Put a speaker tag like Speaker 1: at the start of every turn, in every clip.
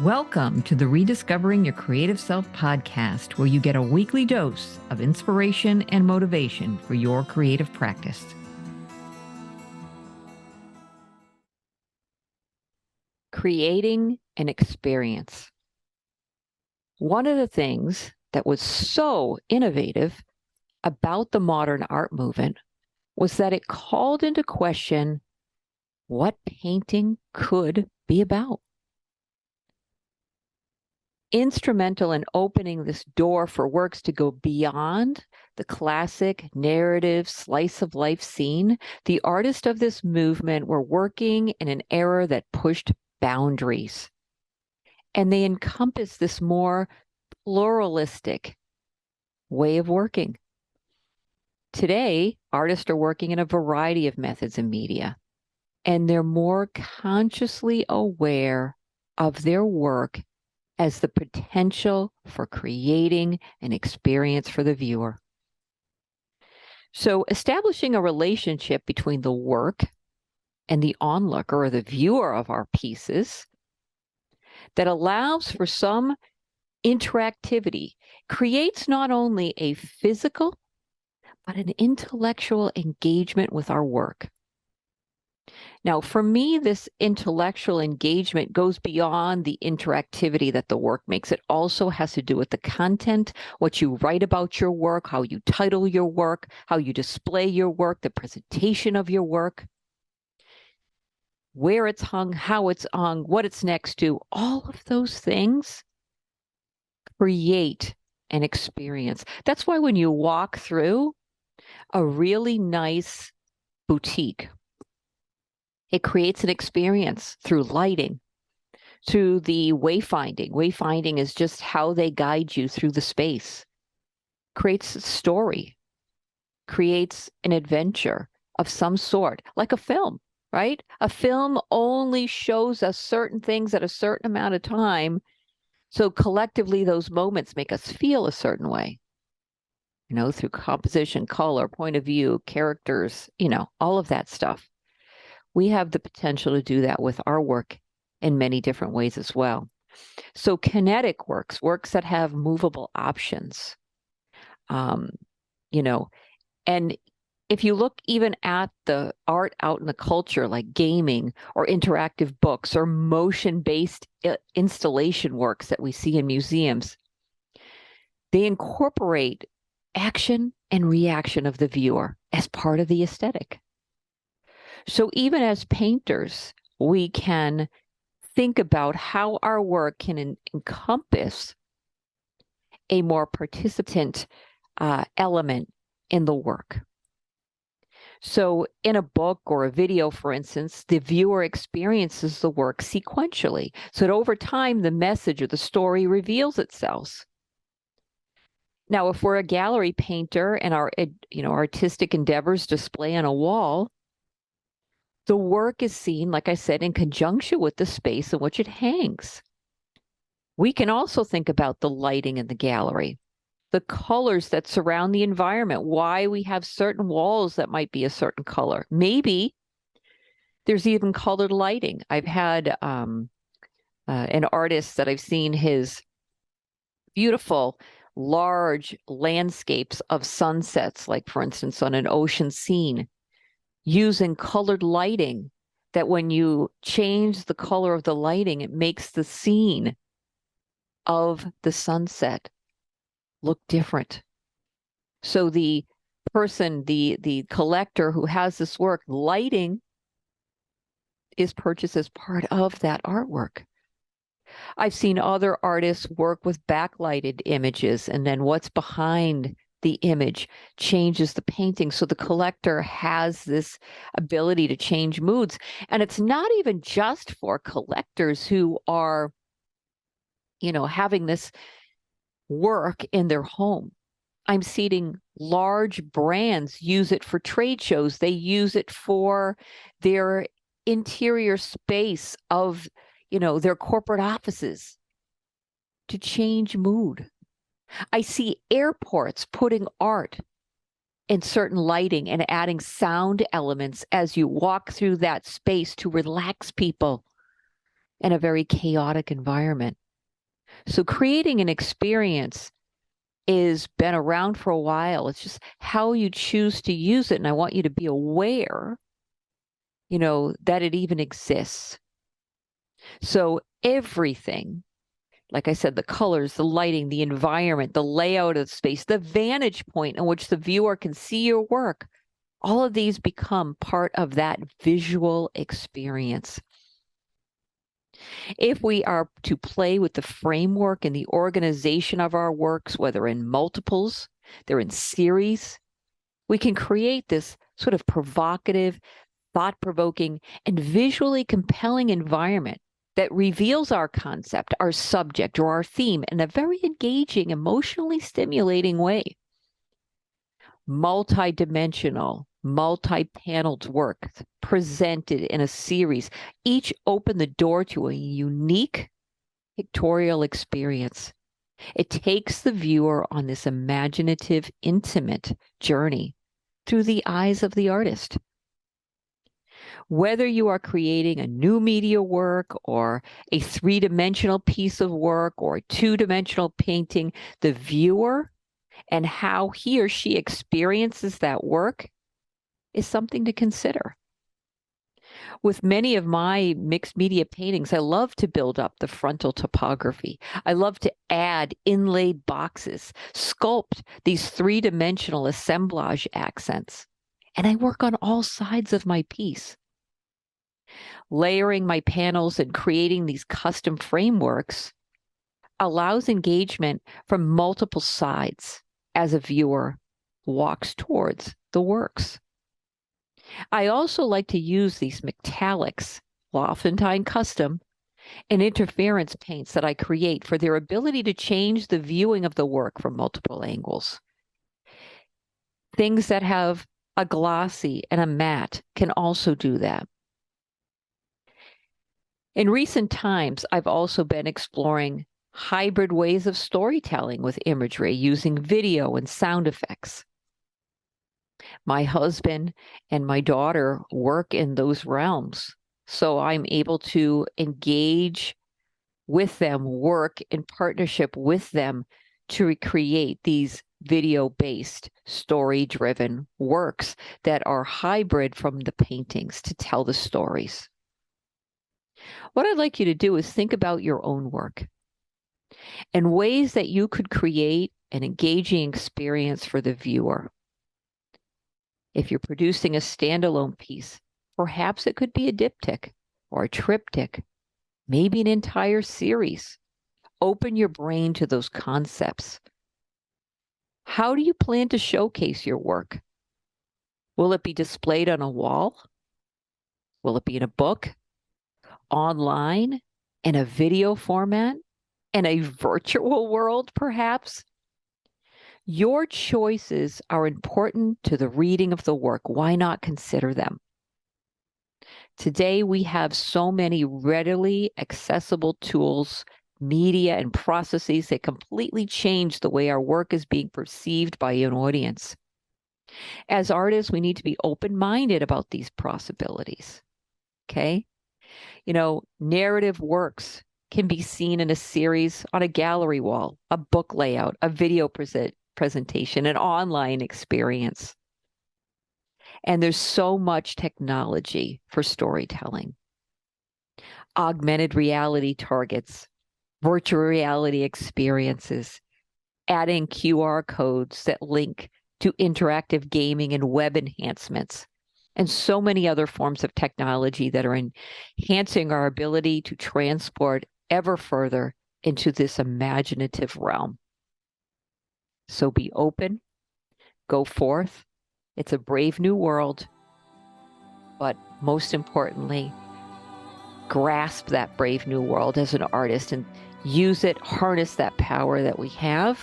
Speaker 1: Welcome to the Rediscovering Your Creative Self podcast, where you get a weekly dose of inspiration and motivation for your creative practice. Creating an experience. One of the things that was so innovative about the modern art movement was that it called into question what painting could be about. Instrumental in opening this door for works to go beyond the classic narrative slice of life scene, the artists of this movement were working in an era that pushed boundaries. And they encompass this more pluralistic way of working. Today, artists are working in a variety of methods and media, and they're more consciously aware of their work as the potential for creating an experience for the viewer. So establishing a relationship between the work and the onlooker or the viewer of our pieces that allows for some interactivity creates not only a physical, but an intellectual engagement with our work. Now, for me, this intellectual engagement goes beyond the interactivity that the work makes. It also has to do with the content, what you write about your work, how you title your work, how you display your work, the presentation of your work, where it's hung, how it's hung, what it's next to. All of those things create an experience. That's why when you walk through a really nice boutique, it creates an experience through lighting, through the wayfinding. Wayfinding is just how they guide you through the space. Creates a story, creates an adventure of some sort, like a film, right? A film only shows us certain things at a certain amount of time. So collectively, those moments make us feel a certain way, through composition, color, point of view, characters, all of that stuff. We have the potential to do that with our work in many different ways as well. So kinetic works that have movable options, and if you look even at the art out in the culture, like gaming or interactive books or motion-based installation works that we see in museums, they incorporate action and reaction of the viewer as part of the aesthetic. So even as painters, we can think about how our work can encompass a more participant element in the work. So in a book or a video, for instance, the viewer experiences the work sequentially. So that over time, the message or the story reveals itself. Now, if we're a gallery painter and our artistic endeavors display on a wall, the work is seen, like I said, in conjunction with the space in which it hangs. We can also think about the lighting in the gallery, the colors that surround the environment, why we have certain walls that might be a certain color. Maybe there's even colored lighting. I've had an artist that I've seen his beautiful, large landscapes of sunsets, like, for instance, on an ocean scene, using colored lighting, that when you change the color of the lighting, it makes the scene of the sunset look different. So the person, the collector who has this work, lighting is purchased as part of that artwork. I've seen other artists work with backlighted images, and then what's behind the image changes the painting. So the collector has this ability to change moods. And it's not even just for collectors who are, having this work in their home. I'm seeing large brands use it for trade shows. They use it for their interior space of, their corporate offices to change mood. I see airports putting art in certain lighting and adding sound elements as you walk through that space to relax people. in a very chaotic environment. So creating an experience is been around for a while. It's just how you choose to use it. And I want you to be aware, that it even exists. So everything, like I said, the colors, the lighting, the environment, the layout of the space, the vantage point in which the viewer can see your work, all of these become part of that visual experience. If we are to play with the framework and the organization of our works, whether in multiples, they're in series, we can create this sort of provocative, thought-provoking, and visually compelling environment that reveals our concept, our subject, or our theme in a very engaging, emotionally stimulating way. Multi-dimensional, multi-paneled work presented in a series, each open the door to a unique pictorial experience. It takes the viewer on this imaginative, intimate journey through the eyes of the artist. Whether you are creating a new media work or a three-dimensional piece of work or a two-dimensional painting, the viewer and how he or she experiences that work is something to consider. With many of my mixed media paintings, I love to build up the frontal topography. I love to add inlaid boxes, sculpt these three-dimensional assemblage accents. And I work on all sides of my piece. Layering my panels and creating these custom frameworks allows engagement from multiple sides as a viewer walks towards the works. I also like to use these metallics, oftentimes custom, and interference paints that I create for their ability to change the viewing of the work from multiple angles. Things that have a glossy and a matte can also do that. In recent times, I've also been exploring hybrid ways of storytelling with imagery using video and sound effects. My husband and my daughter work in those realms, so I'm able to engage with them, work in partnership with them to recreate these video-based, story-driven works that are hybrid from the paintings to tell the stories. What I'd like you to do is think about your own work and ways that you could create an engaging experience for the viewer. If you're producing a standalone piece, perhaps it could be a diptych or a triptych, maybe an entire series. Open your brain to those concepts. How do you plan to showcase your work? Will it be displayed on a wall? Will it be in a book? Online? In a video format? In a virtual world, perhaps? Your choices are important to the reading of the work. Why not consider them? Today, we have so many readily accessible tools, media, and processes that completely change the way our work is being perceived by an audience. As artists, we need to be open-minded about these possibilities, okay? Narrative works can be seen in a series on a gallery wall, a book layout, a video presentation, an online experience. And there's so much technology for storytelling. Augmented reality targets, virtual reality experiences, adding QR codes that link to interactive gaming and web enhancements, and so many other forms of technology that are enhancing our ability to transport ever further into this imaginative realm. So be open, go forth. It's a brave new world, but most importantly, grasp that brave new world as an artist and use it, harness that power that we have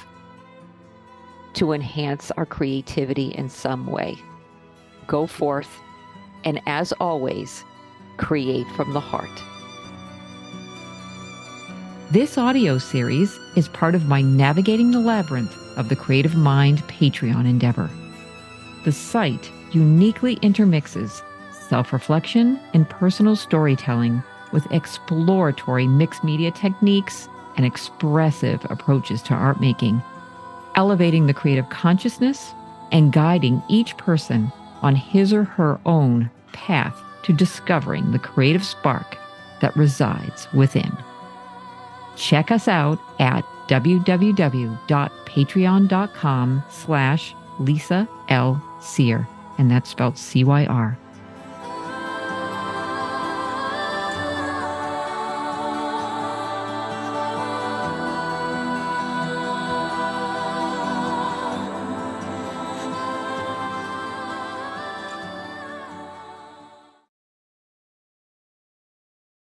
Speaker 1: to enhance our creativity in some way. Go forth, and as always, create from the heart.
Speaker 2: This audio series is part of my Navigating the Labyrinth of the Creative Mind Patreon endeavor. The site uniquely intermixes self-reflection and personal storytelling with exploratory mixed media techniques and expressive approaches to art making, elevating the creative consciousness and guiding each person on his or her own path to discovering the creative spark that resides within. Check us out at www.patreon.com/Lisa L. Cyr, and that's spelled CYR.